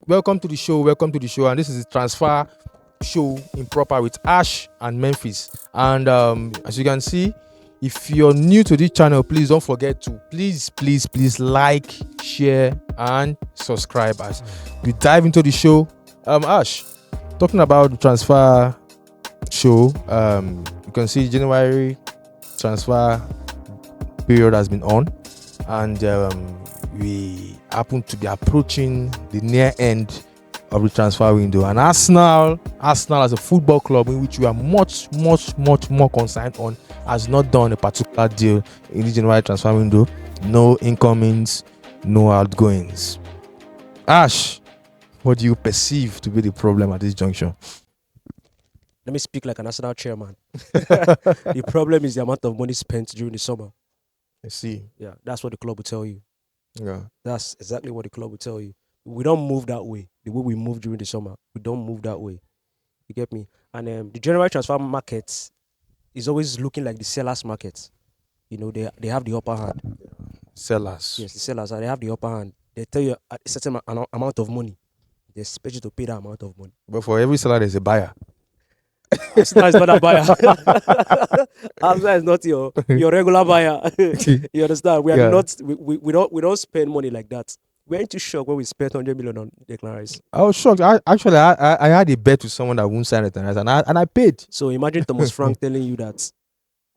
welcome to the show. Welcome to the show. And this is the transfer show in proper with Ash and Memphis. And as you can see, if you're new to this channel, please don't forget to please like, share, and subscribe as we dive into the show. Ash, talking about the transfer show, you can see January transfer period has been on, and we happen to be approaching the near end of the transfer window. And Arsenal as a football club in which we are much more concerned on, has not done a particular deal in the January transfer window. No incomings, no outgoings. Ash, what do you perceive to be the problem at this junction? Let me speak like an Arsenal chairman. The problem is the amount of money spent during the summer. I see. Yeah, that's what the club will tell you. Yeah. That's exactly what the club will tell you. We don't move that way. The way we move during the summer, we don't move that way. You get me? And the January transfer market is always looking like the sellers' market. You know, they have the upper hand. Sellers. Yes, the sellers, they have the upper hand. They tell you a certain amount of money. They expect you to pay that amount of money. But for every seller, there's a buyer. Arsenal is not a buyer. Arsenal is not your regular buyer. You understand? We are not. We don't spend money like that. We're into shock when we spent 100 million on Declan Rice. I was shocked. I had a bet with someone that won't sign it, and I paid. So imagine Thomas Frank telling you that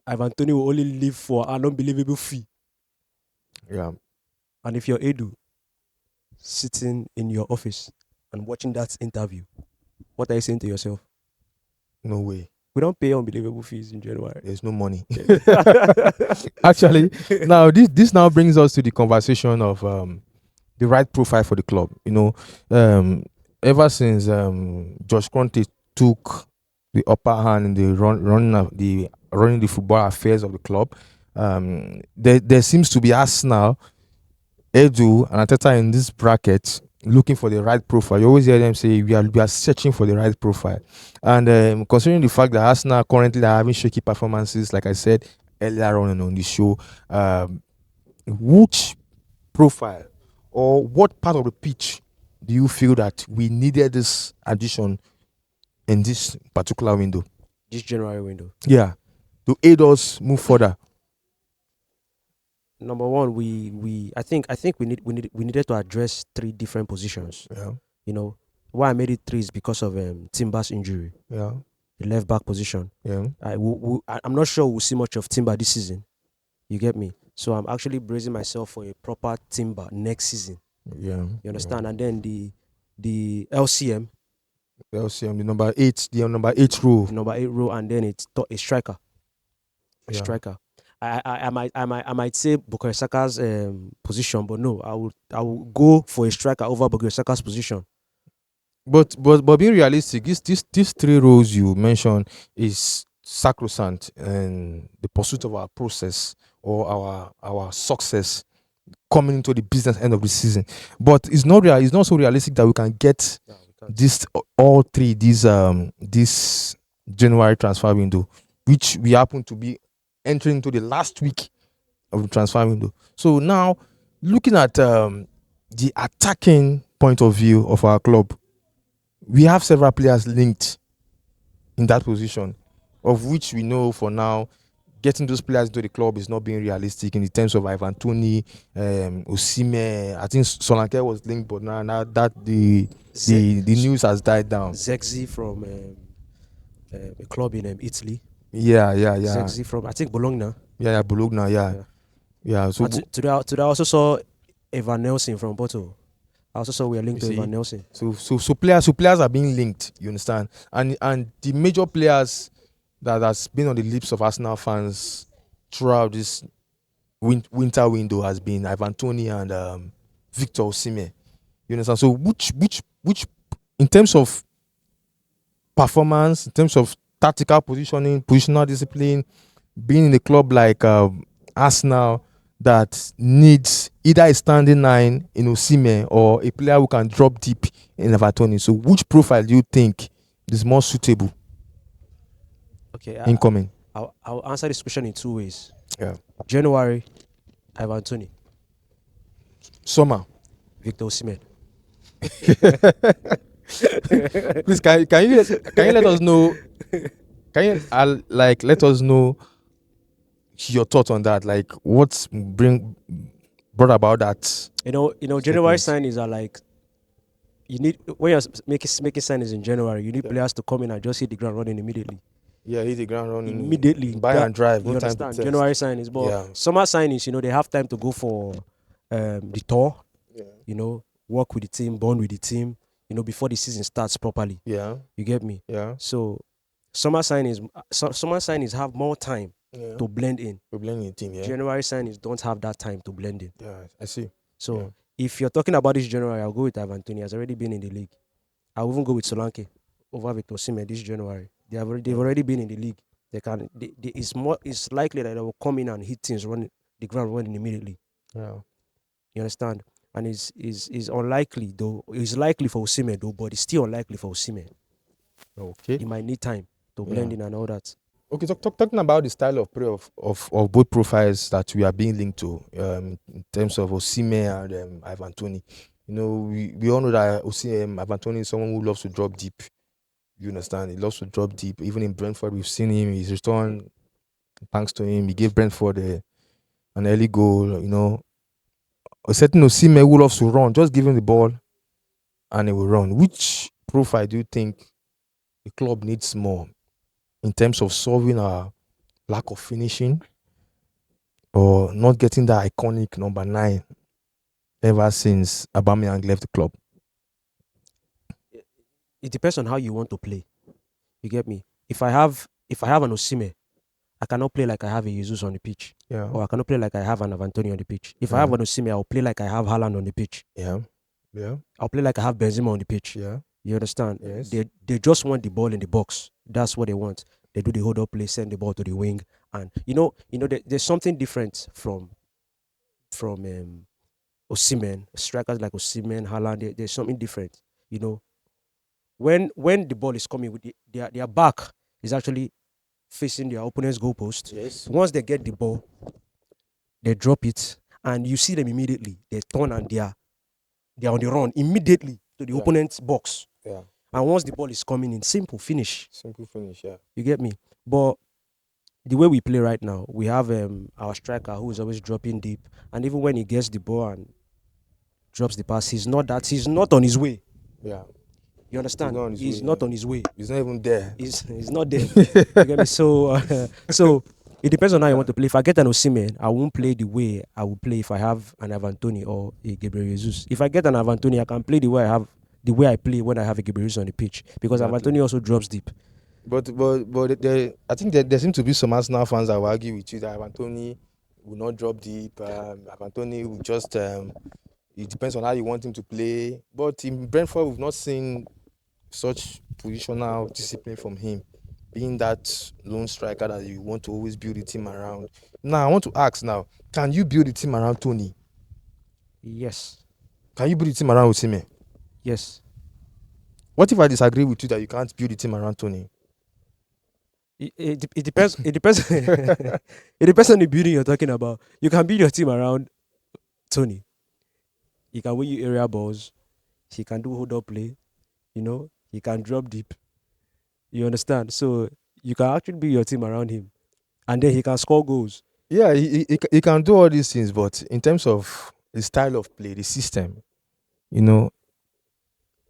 Ivan Toney will only leave for an unbelievable fee. Yeah. And if you're Edu sitting in your office and watching that interview, what are you saying to yourself? No way. We don't pay unbelievable fees in January. There's no money. Actually, now this now brings us to the conversation of the right profile for the club. You know, ever since Josh Conte took the upper hand in the running the football affairs of the club, there seems to be Arsenal, Edu, and Arteta in this bracket looking for the right profile. You always hear them say we are searching for the right profile. And considering the fact that Arsenal currently are having shaky performances, like I said earlier on the show, which profile or what part of the pitch do you feel that we needed this addition in this particular window? This January window. Yeah, to aid us move further. Number one, I think we needed to address 3 different positions. Yeah. You know, why I made it 3 is because of Timber's injury. Yeah. The left back position. Yeah. I'm not sure we'll see much of Timber this season. You get me? So I'm actually bracing myself for a proper Timber next season. Yeah. You understand? Yeah. And then the LCM. The LCM, the number 8 row. The number 8 row, and then it's a striker. A Yeah. striker. I might say Bukayo Saka's position, but no, I will go for a striker over Bukayo Saka's position. But being realistic, these 3 roles you mentioned is sacrosanct in the pursuit of our process or our success coming into the business end of the season. But it's not so realistic that we can get all 3 this January transfer window, which we happen to be entering into the last week of the transfer window. So now, looking at the attacking point of view of our club, we have several players linked in that position, of which we know for now getting those players into the club is not being realistic in the terms of Ivan Toney, Osimhen. I think Solanke was linked, but now that the news has died down. Zexi from a club in Italy. Yeah. Zexi from, I think, Bologna. Yeah, Bologna. Yeah. So today I also saw Evan Nelson from Porto. I also saw we are linked to Evan Nelson. So players are being linked. You understand? And the major players that has been on the lips of Arsenal fans throughout this winter window has been Ivan Toney and Victor Osimhen. You understand? So which in terms of performance, in terms of tactical positioning, positional discipline, being in a club like Arsenal that needs either a standing 9 in Osimhen or a player who can drop deep in Ivan Toney. So which profile do you think is more suitable? Okay, incoming. I'll answer this question in 2 ways. Yeah. January, Ivan Toney. Summer, Victor Osimhen. Please, can you let us know? Can you let us know your thoughts on that? Like, what's brought about that? January Statement. signings are like, you need, when you're making signings in January, you need Yeah. players to come in and just hit the ground running immediately. Yeah, hit the ground running. Immediately, Buy and drive. No you time to understand? test. January signings, but Yeah. summer signings, they have time to go for the tour. Yeah. Work with the team, bond with the team. Before the season starts properly. Yeah. You get me? Yeah. So summer signings have more time Yeah. to blend in. We're blending the team. Yeah. January signings don't have that time to blend in. Yeah. I see. So if you're talking about this January, I'll go with Ivan Toney. He has already been in the league. I'll even go with Solanke over Victor Osimhen this January. They've already been in the league. It's likely that they will come in and hit things running the ground running immediately. Yeah. You understand? And is unlikely though. It's likely for Osimhen though, but it's still unlikely for Osimhen. Okay. He might need time to blend in and all that. Okay, talking about the style of play of both profiles that we are being linked to, in terms of Osimhen and Ivan Toney. We all know that Ivan Toney is someone who loves to drop deep. You understand? He loves to drop deep. Even in Brentford, we've seen him. His return, thanks to him, he gave Brentford an early goal. A certain Osimhen who loves to run. Just give him the ball, and he will run. Which profile do you think the club needs more in terms of solving our lack of finishing, or not getting that iconic number 9 ever since Aubameyang left the club? It depends on how you want to play. You get me? If I have an Osimhen, I cannot play like I have a Jesus on the pitch. Yeah. Or I cannot play like I have an Avantoni on the pitch. If I have an Osimhen, I'll play like I have Haaland on the pitch. Yeah. Yeah. I'll play like I have Benzema on the pitch. Yeah. You understand? Yes. They just want the ball in the box. That's what they want. They do the hold up play, send the ball to the wing, and there's something different from Osimhen, strikers like Osimhen, Haaland. There's something different. When the ball is coming with their back is actually facing their opponent's goalpost. Yes. Once they get the ball, they drop it, and you see them immediately. They turn and they're on the run immediately to the opponent's box. Yeah. And once the ball is coming in, simple finish. Simple finish. Yeah. You get me? But the way we play right now, we have our striker who is always dropping deep, and even when he gets the ball and drops the pass, he's not on his way. Yeah. You understand? He's not on his way. He's not even there. He's not there. You get me? So it depends on how you want to play. If I get an Osimhen, I won't play the way I would play if I have an Ivan Toney or a Gabriel Jesus. If I get an Ivan Toney, I can play the way I play when I have a Gabriel Jesus on the pitch, because Ivan Toney also drops deep. But I think there seem to be some Arsenal fans that will argue with you that Ivan Toney will not drop deep. Ivan Toney will just it depends on how you want him to play. But in Brentford, we've not seen such positional discipline from him, being that lone striker that you want to always build the team around. Now, I want to ask now, can you build the team around Toney? Yes. Can you build the team around Osimhen? Yes. What if I disagree with you that you can't build the team around Toney? It depends. It depends. It depends on the building you're talking about. You can build your team around Toney. He can win you area balls. He can do hold up play. He can drop deep. You understand? So you can actually build your team around him, and then he can score goals. Yeah, he can do all these things, but in terms of the style of play, the system,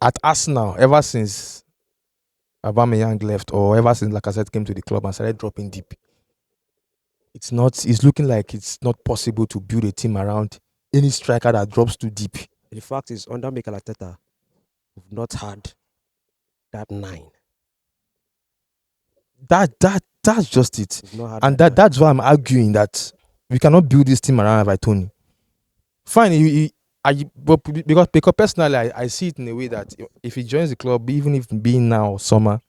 at Arsenal, ever since Aubameyang left, or ever since Lacazette came to the club and started dropping deep, it's looking like it's not possible to build a team around any striker that drops too deep. The fact is, under Mikel Arteta, we've not had that 9. That's just it. And that that's why I'm arguing that we cannot build this team around Ivan Toney. Fine, but because personally I see it in a way that if he joins the club, even if being now summer,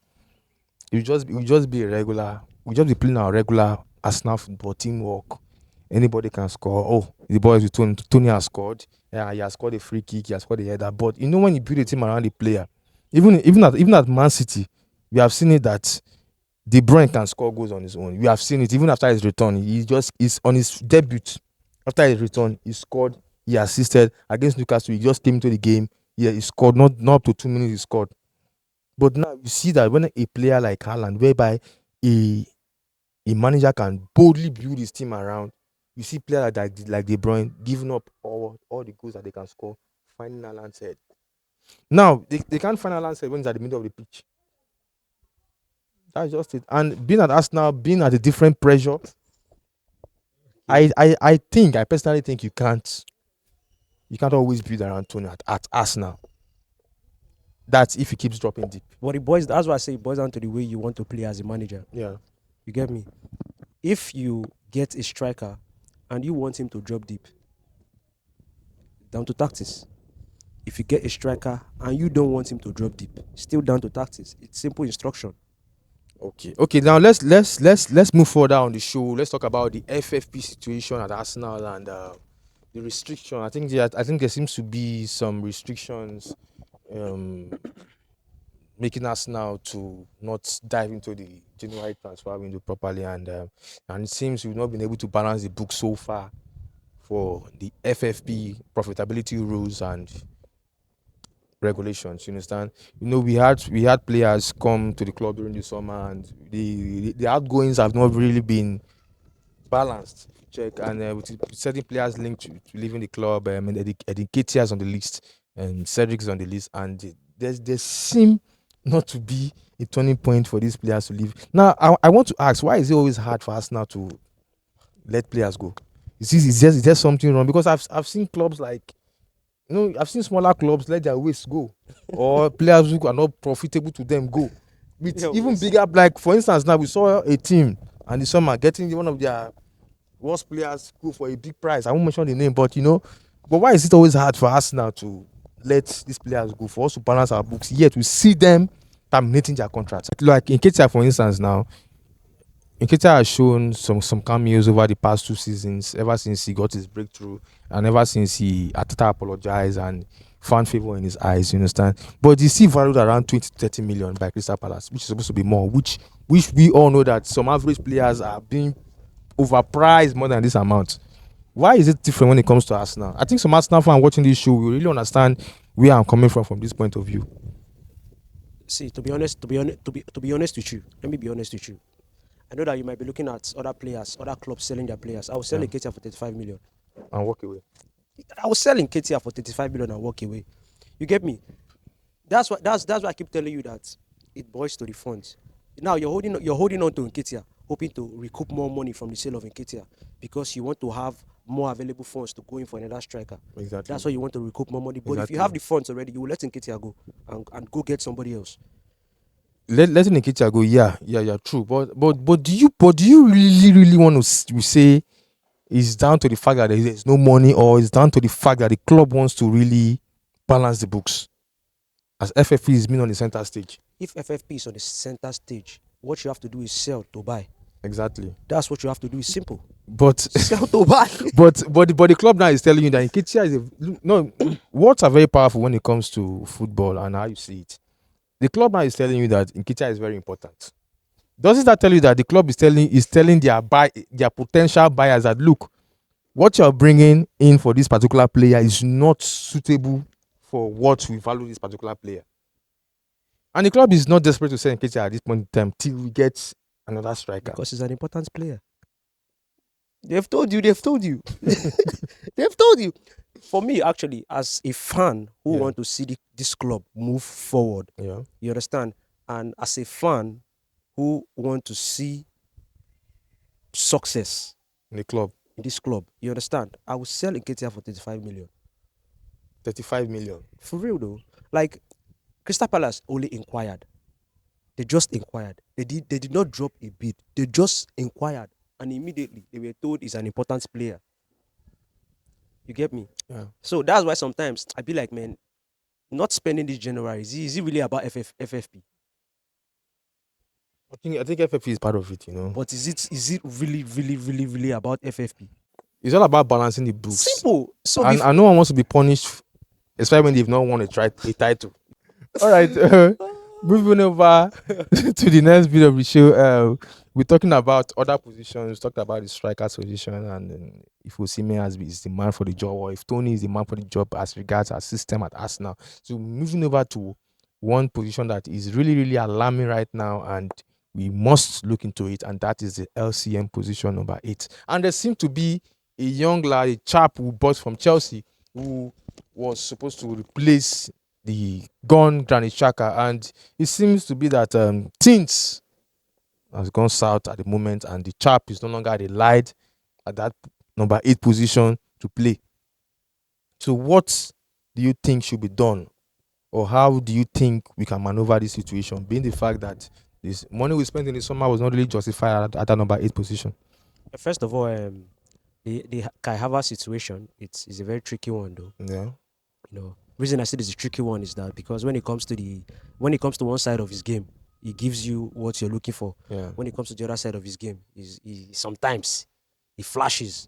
we just be a regular. We just be playing our regular Arsenal football teamwork. Anybody can score. Oh, the boys with Toney has scored. Yeah, he has scored a free kick. He has scored a header. But when you build a team around the player, even at Man City, we have seen it that De Bruyne can score goals on his own. We have seen it even after his return. He's on his debut. After his return, he scored. He assisted against Newcastle. He just came into the game. Yeah, he scored. Not up to 2 minutes, he scored. But now you see that when a player like Haaland, whereby a a manager can boldly build his team around, you see players like De Bruyne giving up all the goals that they can score, finding Haaland's head. Now they can't find Haaland's head when he's at the middle of the pitch. That's just it. And being at Arsenal, being at a different pressure, I personally think you can't always build around Tony at Arsenal. That's if he keeps dropping deep. But that's why I say it boils down to the way you want to play as a manager. Yeah. You get me? If you get a striker and you want him to drop deep, down to tactics. If you get a striker and you don't want him to drop deep, still down to tactics. It's simple instruction. Okay. Now let's move further on the show. Let's talk about the FFP situation at Arsenal and the restriction. I think there seems to be some restrictions, making Arsenal to not dive into the January transfer window properly, and it seems we've not been able to balance the book so far for the FFP profitability rules and regulations. You understand? We had players come to the club during the summer, and the outgoings have not really been balanced. Check, and with certain players linked to leaving the club, and Nketiah is on the list, and Cedric is on the list, and there seem not to be a turning point for these players to leave. Now, I want to ask, why is it always hard for us now to let players go? Is there something wrong? Because I've seen clubs like, I've seen smaller clubs let their waste go, or players who are not profitable to them go. With even bigger, like for instance, now we saw a team and the summer getting one of their worst players go for a big price. I won't mention the name, but but why is it always hard for us now to let these players go, for us to balance our books, yet we see them terminating their contracts? Like in Nketiah, for instance, now Nketiah has shown some cameos over the past 2 seasons, ever since he got his breakthrough and ever since Arteta apologized and found favor in his eyes, you understand? But he's still valued around 20 to 30 million by Crystal Palace, which is supposed to be more, which we all know that some average players are being overpriced more than this amount. Why is it different when it comes to Arsenal? I think some Arsenal fans watching this show will really understand where I'm coming from this point of view. See, to be honest with you, let me be honest with you. I know that you might be looking at other players, other clubs selling their players. I was selling Nketiah for 35 million. And walk away. I was selling Nketiah for 35 million and walk away. You get me? That's why I keep telling you that it boils to the funds. Now you're holding on to Nketiah, hoping to recoup more money from the sale of Nketiah because you want to have more available funds to go in for another striker. Exactly. That's why you want to recoup more money. But if you have the funds already, you will let Nketiah go and go get somebody else. Letting Nketiah go, yeah, true. But do you really want to say it's down to the fact that there's no money, or it's down to the fact that the club wants to really balance the books, as FFP is being on the center stage? If FFP is on the center stage, what you have to do is sell to buy. Exactly. That's what you have to do. It's simple. But sell to buy. but the club now is telling you that Nketiah words are very powerful when it comes to football and how you see it. The club now is telling you that Nketiah is very important. Doesn't that tell you that the club is telling their potential buyers that, look, what you're bringing in for this particular player is not suitable for what we value this particular player? And the club is not desperate to sell Nketiah at this point in time till we get another striker. Because he's an important player. They've told you. They've told you. For me, actually, as a fan who want to see this club move forward, you understand? And as a fan who want to see success in this club, you understand? I will sell Nketiah for 35 million. 35 million? For real though. Like, Crystal Palace only inquired. They just inquired. They did not drop a bid. They just inquired. And immediately they were told he's an important player. You get me? Yeah. So that's why sometimes I be like, man, not spending this January, is it really about FFP? I think FFP is part of it, But is it really about FFP? It's all about balancing the books. Simple. So and no one wants to be punished, especially when they've not won a title. All right. Moving over to the next bit of the show, we're talking about other positions. Talked about the striker's position, and if Osimhen is the man for the job, or if Tony is the man for the job as regards our system at Arsenal. So moving over to one position that is really, really alarming right now, and we must look into it, and that is the LCM position number 8. And there seemed to be a young lad, a chap who bought from Chelsea, who was supposed to replace the gone Granit Xhaka, and it seems to be that things has gone south at the moment, and the chap is no longer relied at that number 8 position to play. So what do you think should be done, or how do you think we can maneuver this situation, being the fact that this money we spent in the summer was not really justified at that number 8 position? First of all, the Kai Havertz situation, it's a very tricky one though. Yeah. Reason I said it's a tricky one is that because when it comes to one side of his game, he gives you what you're looking for. Yeah. When it comes to the other side of his game, he sometimes he flashes.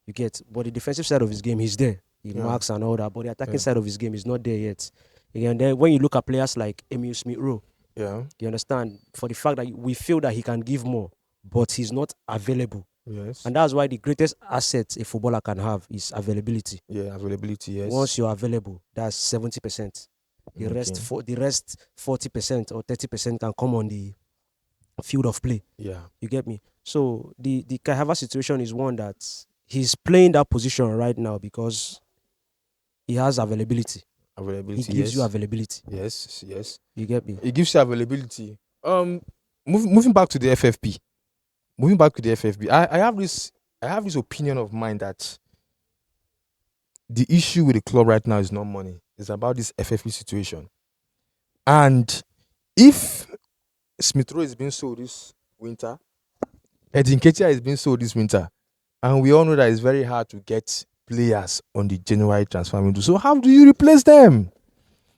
You get, but the defensive side of his game, he's there. He marks and all that. But the attacking side of his game is not there yet. And then when you look at players like Emil Smith-Rowe, you understand, for the fact that we feel that he can give more, but he's not available. Yes. And that's why the greatest asset a footballer can have is availability. Yeah, availability. Yes. Once you're available, that's 70%. The rest 40% or 30% can come on the field of play. Yeah. You get me? So the Kai Havertz situation is one that he's playing that position right now because he has availability. Availability. He gives you availability. Yes. You get me? It gives you availability. Moving back to the FFP. I have this opinion of mine that the issue with the club right now is not money. It's about this FFP situation. And if Smith-Rowe is being sold this winter, Nketiah is being sold this winter, and we all know that it's very hard to get players on the January transfer window. So how do you replace them?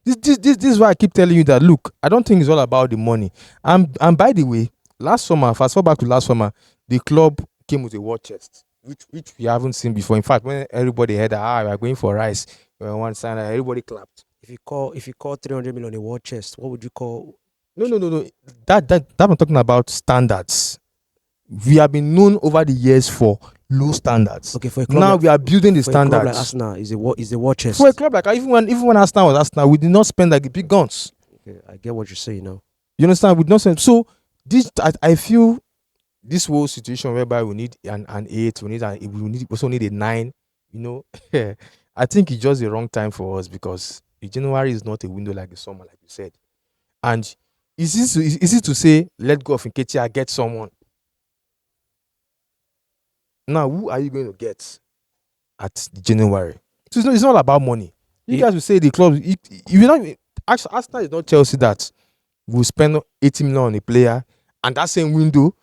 This is why I keep telling you that, look, I don't think it's all about the money. And by the way, fast forward back to last summer, the club came with a war chest, which we haven't seen before. In fact, when everybody heard that we are going for Rice, one sign, everybody clapped. If you call 300 million a war chest, what would you call? No. That I'm talking about standards. We have been known over the years for low standards. Okay, for a club now we are building the standards. For a club like Arsenal, is a war chest. For a club like even when Arsenal was Arsenal, we did not spend like the big guns. Okay, I get what you're saying now. You understand? We did not spend. So this, I feel, this whole situation whereby we need an 8, we also need a 9. I think it's just the wrong time for us, because the January is not a window like the summer, like you said. And is it to say let go of Nketiah, get someone? Now, who are you going to get at January? So it's not about money. You guys will say the club. Arsenal is not Chelsea that will spend 80 million on a player, and that same window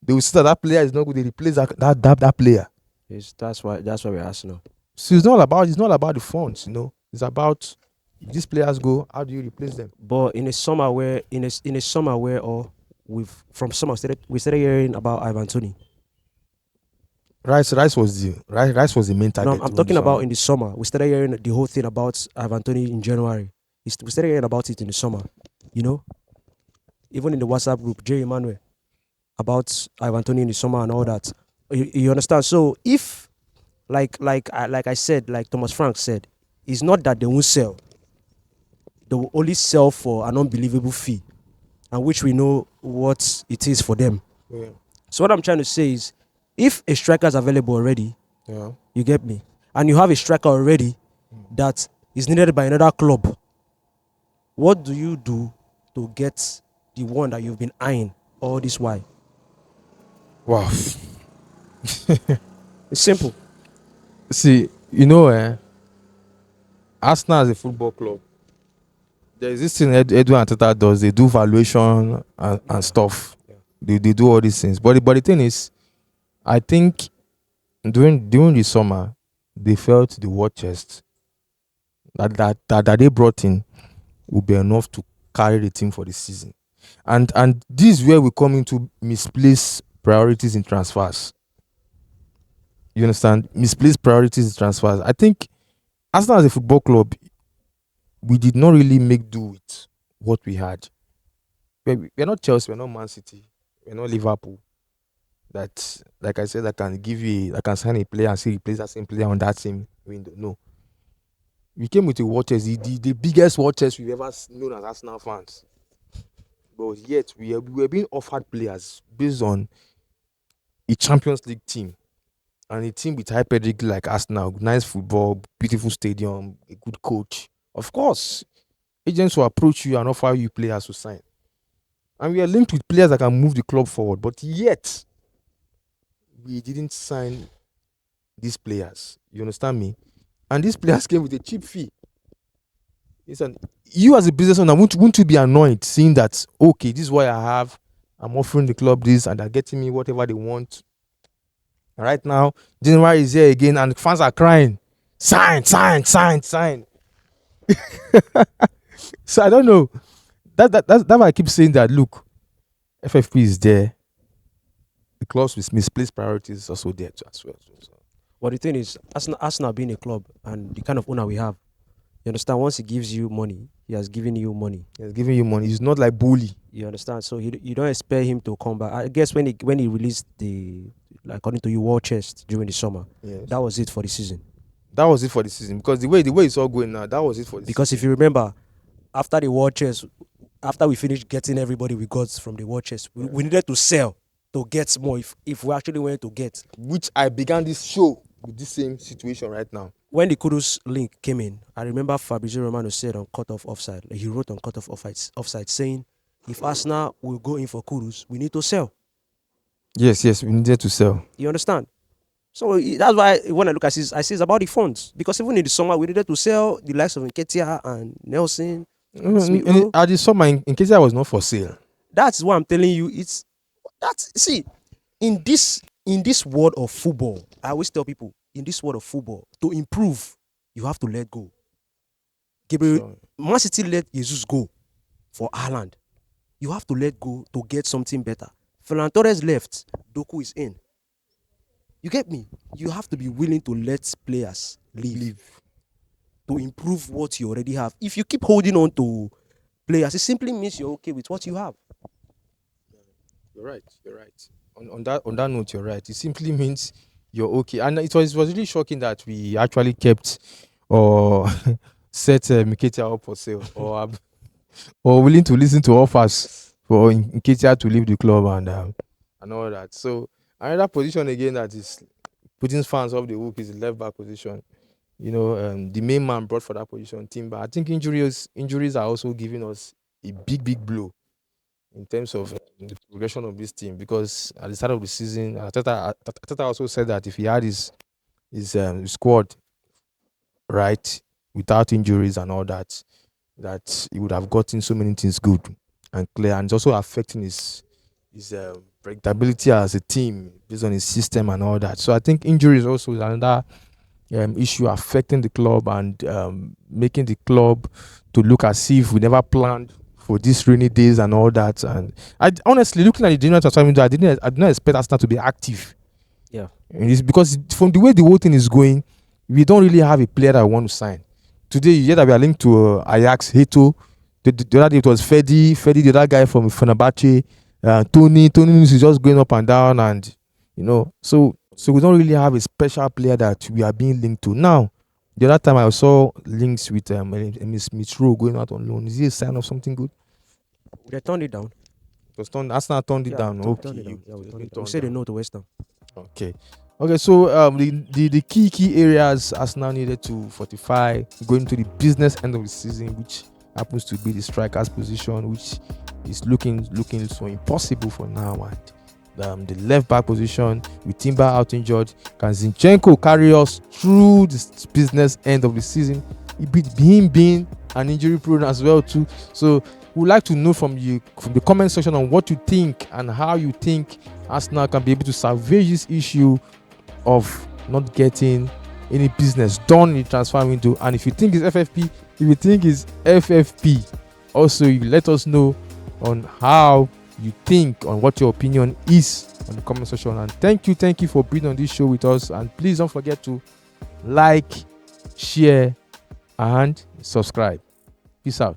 they will see that player is not good. They replace that player. That's why we're Arsenal. So it's not about the funds. It's about, if these players go, how do you replace them? But in a summer where we started hearing about Ivan Toney. Rice was the main target. No, I'm talking about in the summer. We started hearing the whole thing about Ivan Toney in January. We started hearing about it in the summer. Even in the WhatsApp group, Jerry Emmanuel, about Ivan Toney in the summer and all that. You understand? So if, like I said, like Thomas Frank said, it's not that they won't sell. They will only sell for an unbelievable fee, and which we know what it is for them. Yeah. So what I'm trying to say is, if a striker is available already, you get me, and you have a striker already that is needed by another club, what do you do to get the one that you've been eyeing all this while? Wow. It's simple. See, Arsenal as a football club, there is this thing Edu and Arteta does. They do valuation and stuff. Yeah. They do all these things. But the thing is, I think during the summer, they felt the war chest that they brought in would be enough to carry the team for the season. And this is where we come into misplaced priorities in transfers. You understand? Misplaced priorities in transfers. I think Arsenal as a football club, we did not really make do with what we had. we're not Chelsea, we're not Man City, we're not Liverpool. That, like I said, I can give you, I can sign a player and say replace that same player on that same window. No, we came with a war chest, the biggest war chest we've ever known as Arsenal fans. But yet we were being offered players based on a Champions League team and a team with high pedigree like Arsenal, nice football, beautiful stadium, a good coach. Of course, agents will approach you and offer you players to sign. And we are linked with players that can move the club forward. But yet, we didn't sign these players. You understand me? And these players came with a cheap fee. Listen, you as a business owner, won't you be annoyed seeing that, okay, this is what I have, I'm offering the club this, and they're getting me whatever they want. Right now, January is here again, and fans are crying, sign. So I don't know. That's why I keep saying that. Look, FFP is there. The club's with misplaced priorities is also there too, as well. So. But the thing is, Arsenal being a club and the kind of owner we have, you understand, once he gives you money, he has given you money. He's giving you money. He's not like bully. You understand? So you don't expect him to come back. I guess when he released the, like, according to you, war chest during the summer, Yes. that was it for the season. That was it for the season, because the way it's all going now, that was it for the Because season. if you remember, after the war chest, after we finished getting everybody we got from the war chest, we needed to sell to get more if we actually wanted to get. Which I began this show with this same situation right now. When the Kudus link came in, I remember Fabrizio Romano said on cut-off offside, he wrote on cut-off offside saying, if Arsenal will go in for Kudus, we need to sell. Yes, we needed to sell. You understand? So that's why when I look at it, I see it's about the funds. Because even in the summer, we needed to sell the likes of Nketiah and Nelson. At the summer, Nketiah was not for sale. That's what I'm telling you. See, in this world of football, I always tell people, in this world of football, to improve, you have to let go. Gabriel, Man City let Jesus go for Haaland. You have to let go to get something better. Ferran Torres left, Doku is in. You get me? You have to be willing to let players leave to improve what you already have. If you keep holding on to players, it simply means you're okay with what you have. You're right. On that note, you're right. It simply means you're okay. And it was really shocking that we actually kept or set Nketiah up for sale or willing to listen to offers for Nketiah to leave the club and all that. So another position again that is putting fans off the hook is the left back position. You know, the main man brought for that position, Timber. I think injuries are also giving us a big blow in terms of the progression of this team, because at the start of the season, Arteta also said that if he had his squad right without injuries and all that he would have gotten so many things good and clear, and it's also affecting his predictability as a team based on his system and all that. So I think injuries also is another issue affecting the club and making the club to look as if we never planned for these rainy days and all that. And I honestly, looking at the January transfer window, I did not expect Arsenal to be active. Yeah. And it's because from the way the whole thing is going, we don't really have a player that we want to sign. Today, you hear that we are linked to Ajax, Heto. The other day it was Fedi, the other guy from Fenerbahce, Tony is just going up and down, and so we don't really have a special player that we are being linked to. Now, the other time I saw links with Smith Rowe going out on loan. Is it a sign of something good? They turned it down. Arsenal turned it down. We said no to West Ham. Okay, so the key areas Arsenal needed to fortify going to the business end of the season, which happens to be the striker's position, which is looking so impossible for now, and the left back position with Timber out injured. Can Zinchenko carry us through this business end of the season? Him being an injury prone as well too. So we'd like to know from you, from the comment section, on what you think and how you think Arsenal can be able to salvage this issue of not getting any business done in the transfer window. And if you think it's FFP, if you think it's FFP, also you let us know on how you think, on what your opinion is on the comment section. And thank you for being on this show with us, and please don't forget to like, share and subscribe. Peace out.